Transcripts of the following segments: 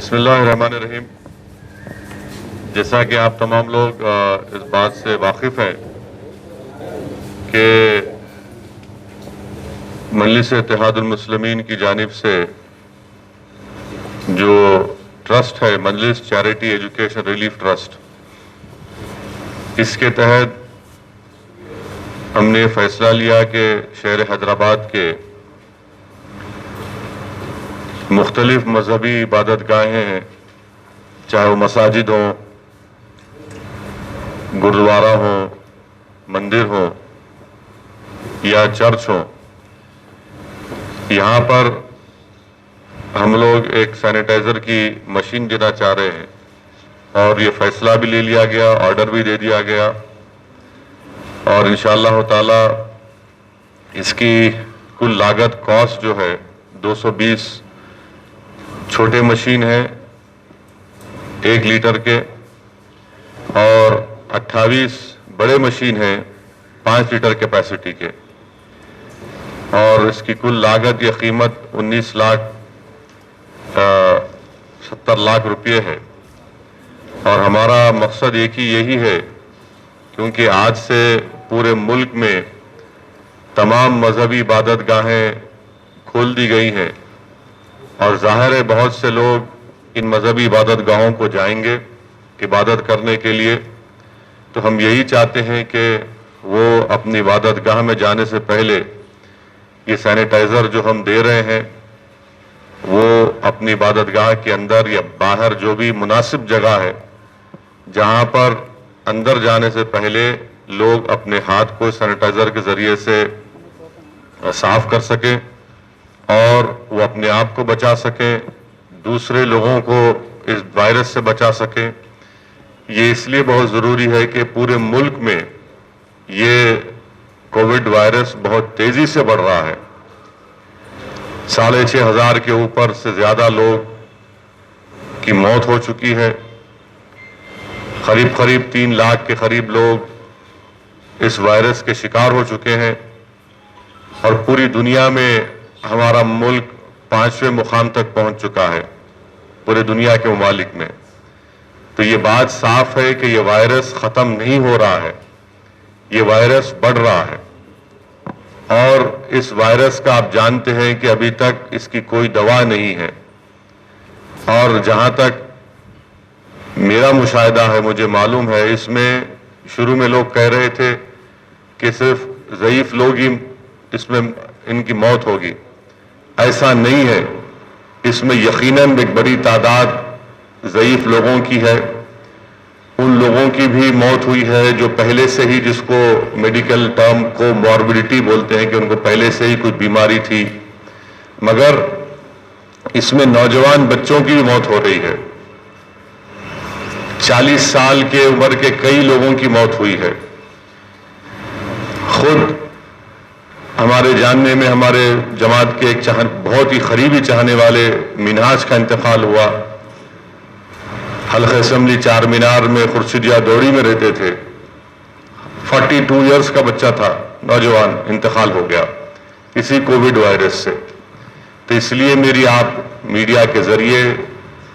بسم اللہ الرحمن الرحیم. جیسا کہ آپ تمام لوگ اس بات سے واقف ہیں کہ مجلس اتحاد المسلمین کی جانب سے جو ٹرسٹ ہے مجلس چیریٹی ایجوکیشن ریلیف ٹرسٹ، اس کے تحت ہم نے فیصلہ لیا کہ شہر حیدرآباد کے مختلف مذہبی عبادت گاہیں ہیں، چاہے وہ مساجد ہوں، گرودوارا ہوں، مندر ہوں یا چرچ ہوں، یہاں پر ہم لوگ ایک سینیٹائزر کی مشین دینا چاہ رہے ہیں، اور یہ فیصلہ بھی لے لیا گیا، آرڈر بھی دے دیا گیا، اور انشاءاللہ تعالی اس کی کل لاگت کاسٹ جو ہے 220 چھوٹے مشین ہیں 1 لیٹر کے، اور 28 بڑے مشین ہیں 5 لیٹر کیپیسٹی کے، اور اس کی کل لاگت یا قیمت 19,70 لاکھ روپے ہے. اور ہمارا مقصد یہی ہے کیونکہ آج سے پورے ملک میں تمام مذہبی عبادت گاہیں کھول دی گئی ہیں، اور ظاہر ہے بہت سے لوگ ان مذہبی عبادت گاہوں کو جائیں گے عبادت کرنے کے لیے. تو ہم یہی چاہتے ہیں کہ وہ اپنی عبادت گاہ میں جانے سے پہلے یہ سینیٹائزر جو ہم دے رہے ہیں وہ اپنی عبادت گاہ کے اندر یا باہر جو بھی مناسب جگہ ہے جہاں پر اندر جانے سے پہلے لوگ اپنے ہاتھ کو سینیٹائزر کے ذریعے سے صاف کر سکیں، اور وہ اپنے آپ کو بچا سکیں، دوسرے لوگوں کو اس وائرس سے بچا سکیں. یہ اس لیے بہت ضروری ہے کہ پورے ملک میں یہ کووڈ وائرس بہت تیزی سے بڑھ رہا ہے. 6,500 کے اوپر سے زیادہ لوگ کی موت ہو چکی ہے، قریب 3 لاکھ کے قریب لوگ اس وائرس کے شکار ہو چکے ہیں، اور پوری دنیا میں ہمارا ملک 5ویں مقام تک پہنچ چکا ہے پورے دنیا کے ممالک میں. تو یہ بات صاف ہے کہ یہ وائرس ختم نہیں ہو رہا ہے، یہ وائرس بڑھ رہا ہے، اور اس وائرس کا آپ جانتے ہیں کہ ابھی تک اس کی کوئی دوا نہیں ہے. اور جہاں تک میرا مشاہدہ ہے، مجھے معلوم ہے، اس میں شروع میں لوگ کہہ رہے تھے کہ صرف ضعیف لوگ ہی اس میں ان کی موت ہوگی. ایسا نہیں ہے، اس میں یقیناً ایک بڑی تعداد ضعیف لوگوں کی ہے. ان لوگوں کی بھی موت ہوئی ہے جو پہلے سے ہی، جس کو میڈیکل ٹرم کو موربیڈیٹی بولتے ہیں، کہ ان کو پہلے سے ہی کچھ بیماری تھی. مگر اس میں نوجوان بچوں کی بھی موت ہو رہی ہے، 40 سال کے عمر کے کئی لوگوں کی موت ہوئی ہے. خود ہمارے جاننے میں ہمارے جماعت کے ایک بہت ہی قریبی چاہنے والے منہاج کا انتقال ہوا. حلقہ اسمبلی 4 مینار میں خورشیدیہ دوڑی میں رہتے تھے، 42 ایئرز کا بچہ تھا، نوجوان، انتقال ہو گیا اسی کووڈ وائرس سے. تو اس لیے میری آپ میڈیا کے ذریعے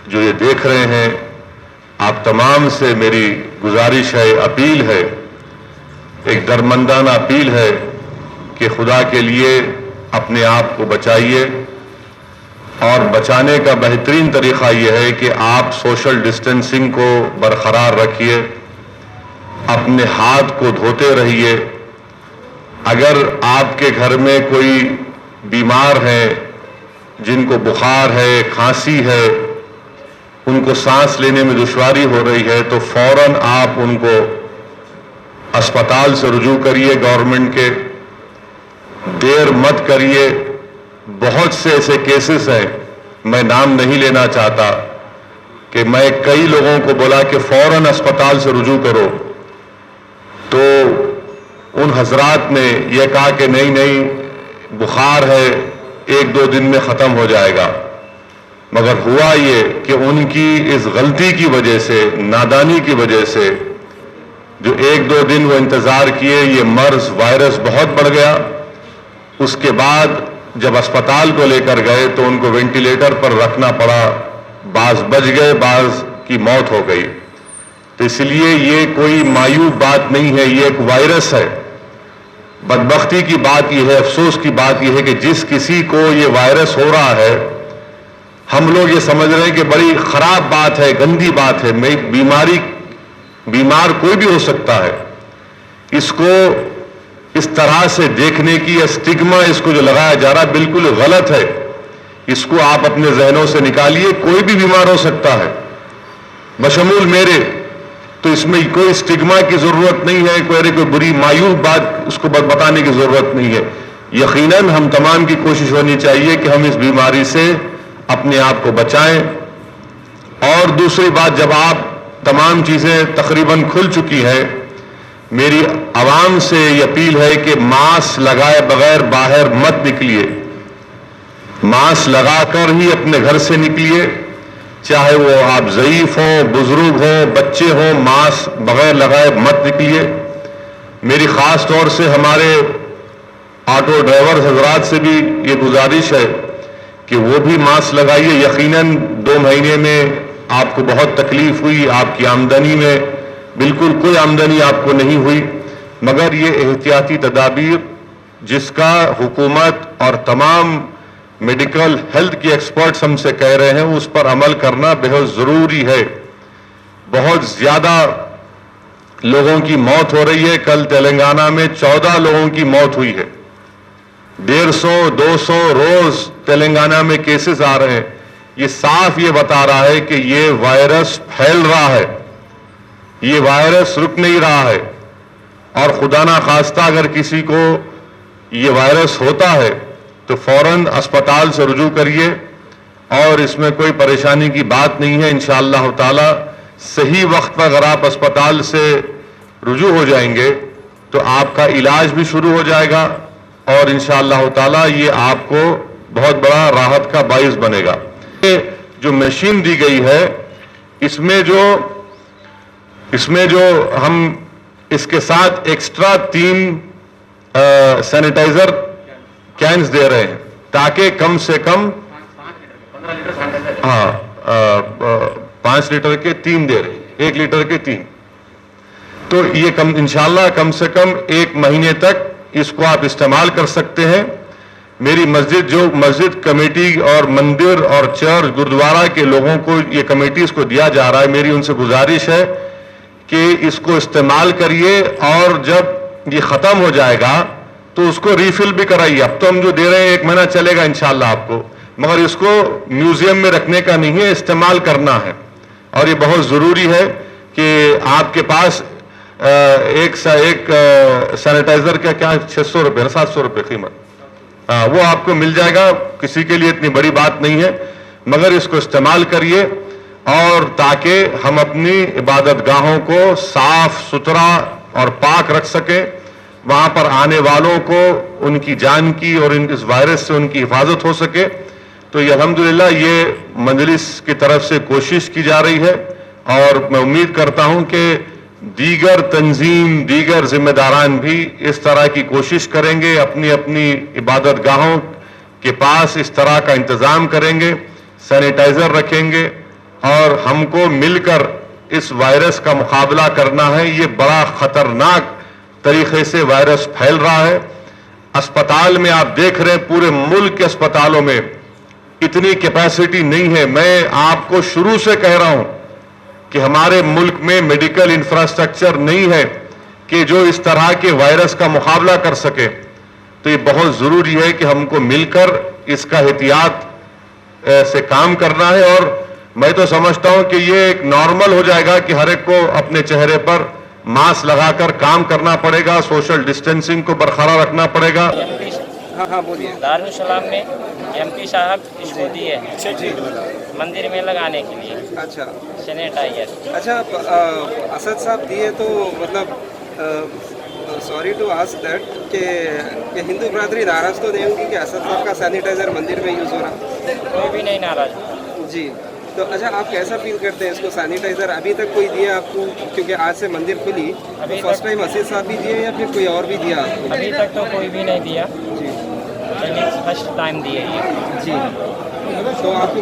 جو یہ دیکھ رہے ہیں، آپ تمام سے میری گزارش ہے، اپیل ہے، ایک درمندانہ اپیل ہے کہ خدا کے لیے اپنے آپ کو بچائیے. اور بچانے کا بہترین طریقہ یہ ہے کہ آپ سوشل ڈسٹینسنگ کو برقرار رکھیے، اپنے ہاتھ کو دھوتے رہیے. اگر آپ کے گھر میں کوئی بیمار ہے، جن کو بخار ہے، کھانسی ہے، ان کو سانس لینے میں دشواری ہو رہی ہے، تو فوراً آپ ان کو اسپتال سے رجوع کریے گورنمنٹ کے، دیر مت کریے. بہت سے ایسے کیسز ہیں، میں نام نہیں لینا چاہتا، کہ میں کئی لوگوں کو بولا کہ فوراً اسپتال سے رجوع کرو، تو ان حضرات نے یہ کہا کہ نہیں بخار ہے، 1-2 دن میں ختم ہو جائے گا. مگر ہوا یہ کہ ان کی اس غلطی کی وجہ سے، نادانی کی وجہ سے، جو 1-2 دن وہ انتظار کیے، یہ مرض وائرس بہت بڑھ گیا. اس کے بعد جب اسپتال کو لے کر گئے تو ان کو وینٹیلیٹر پر رکھنا پڑا، بعض بچ گئے، بعض کی موت ہو گئی. تو اس لیے یہ کوئی مایوب بات نہیں ہے، یہ ایک وائرس ہے. بدبختی کی بات یہ ہے، افسوس کی بات یہ ہے کہ جس کسی کو یہ وائرس ہو رہا ہے، ہم لوگ یہ سمجھ رہے ہیں کہ بڑی خراب بات ہے، گندی بات ہے. بیمار کوئی بھی ہو سکتا ہے. اس کو اس طرح سے دیکھنے کی اسٹگما اس کو جو لگایا جا رہا ہے بالکل غلط ہے. اس کو آپ اپنے ذہنوں سے نکالیے. کوئی بھی بیمار ہو سکتا ہے بشمول میرے. تو اس میں کوئی اسٹگما کی ضرورت نہیں ہے، کوئی بری مایوب بات اس کو بتانے کی ضرورت نہیں ہے. یقیناً ہم تمام کی کوشش ہونی چاہیے کہ ہم اس بیماری سے اپنے آپ کو بچائیں. اور دوسری بات، جب آپ تمام چیزیں تقریباً کھل چکی ہیں، میری عوام سے یہ اپیل ہے کہ ماسک لگائے بغیر باہر مت نکلیے. ماسک لگا کر ہی اپنے گھر سے نکلیے، چاہے وہ آپ ضعیف ہوں، بزرگ ہوں، بچے ہوں، ماسک بغیر لگائے مت نکلیے. میری خاص طور سے ہمارے آٹو ڈرائیور حضرات سے بھی یہ گزارش ہے کہ وہ بھی ماسک لگائیے. یقیناً 2 مہینے میں آپ کو بہت تکلیف ہوئی، آپ کی آمدنی میں بالکل کوئی آمدنی آپ کو نہیں ہوئی، مگر یہ احتیاطی تدابیر جس کا حکومت اور تمام میڈیکل ہیلتھ کی ایکسپرٹس ہم سے کہہ رہے ہیں، اس پر عمل کرنا بہت ضروری ہے. بہت زیادہ لوگوں کی موت ہو رہی ہے. کل تلنگانہ میں 14 لوگوں کی موت ہوئی ہے. 150 200 روز تلنگانہ میں کیسز آ رہے ہیں. یہ صاف یہ بتا رہا ہے کہ یہ وائرس پھیل رہا ہے، یہ وائرس رک نہیں رہا ہے. اور خدا نہ خواستہ اگر کسی کو یہ وائرس ہوتا ہے تو فوراً اسپتال سے رجوع کریے. اور اس میں کوئی پریشانی کی بات نہیں ہے. انشاءاللہ تعالی صحیح وقت پر اگر آپ اسپتال سے رجوع ہو جائیں گے تو آپ کا علاج بھی شروع ہو جائے گا، اور انشاءاللہ تعالی یہ آپ کو بہت بڑا راحت کا باعث بنے گا. جو مشین دی گئی ہے اس میں جو ہم اس کے ساتھ ایکسٹرا 3 سینیٹائزر کینز دے رہے ہیں تاکہ کم سے کم 5 لیٹر کے 3 دے رہے ہیں، 1 لیٹر کے 3. تو یہ انشاءاللہ کم سے کم 1 مہینے تک اس کو آپ استعمال کر سکتے ہیں. میری مسجد کمیٹی اور مندر اور چرچ گردوارہ کے لوگوں کو یہ کمیٹیز کو دیا جا رہا ہے، میری ان سے گزارش ہے کہ اس کو استعمال کریے، اور جب یہ ختم ہو جائے گا تو اس کو ریفل بھی کرائیے. اب تو ہم جو دے رہے ہیں 1 مہینہ چلے گا انشاءاللہ آپ کو، مگر اس کو میوزیم میں رکھنے کا نہیں ہے، استعمال کرنا ہے. اور یہ بہت ضروری ہے کہ آپ کے پاس ایک سینیٹائزر کا کیا 600 روپے 700 روپے قیمت، وہ آپ کو مل جائے گا. کسی کے لیے اتنی بڑی بات نہیں ہے، مگر اس کو استعمال کریے، اور تاکہ ہم اپنی عبادت گاہوں کو صاف ستھرا اور پاک رکھ سکیں، وہاں پر آنے والوں کو ان کی جان کی اور اس وائرس سے ان کی حفاظت ہو سکے. تو یہ الحمدللہ یہ مجلس کی طرف سے کوشش کی جا رہی ہے، اور میں امید کرتا ہوں کہ دیگر تنظیم، دیگر ذمہ داران بھی اس طرح کی کوشش کریں گے، اپنی اپنی عبادت گاہوں کے پاس اس طرح کا انتظام کریں گے، سینیٹائزر رکھیں گے، اور ہم کو مل کر اس وائرس کا مقابلہ کرنا ہے. یہ بڑا خطرناک طریقے سے وائرس پھیل رہا ہے. اسپتال میں آپ دیکھ رہے ہیں پورے ملک کے اسپتالوں میں اتنی کیپیسٹی نہیں ہے. میں آپ کو شروع سے کہہ رہا ہوں کہ ہمارے ملک میں میڈیکل انفراسٹرکچر نہیں ہے کہ جو اس طرح کے وائرس کا مقابلہ کر سکے. تو یہ بہت ضروری ہے کہ ہم کو مل کر اس کا احتیاط سے کام کرنا ہے. اور میں تو سمجھتا ہوں کہ یہ ایک نارمل ہو جائے گا کہ ہر ایک کو اپنے چہرے پر ماسک لگا کر کام کرنا پڑے گا، سوشل ڈسٹینسنگ کو برقرار رکھنا پڑے گا. دارالسلام میں ایم پی صاحب اس کو دیے ہیں مندر میں لگانے کے لیے. اچھا سینیٹائزر. اچھا اسد صاحب دیے تو مطلب سوری ٹو آسک دیٹ کہ ہندو برادری ناراض تو نہیں ہوگی کہ اسد صاحب کا سینیٹائزر مندر میں یوز ہو رہا؟ کوئی بھی نہیں ناراض. جی تو اچھا آپ کیسا فیل کرتے ہیں اس کو؟ سینیٹائزر ابھی تک کوئی دیا آپ کو؟ کیونکہ آج سے مندر کھلی، فرسٹ ٹائم اسد صاحب بھی دیے یا پھر کوئی اور بھی دیا آپ کو؟ ابھی تک تو کوئی بھی نہیں دیا. جی فرسٹ ٹائم دیے یہ. جی تو آپ کو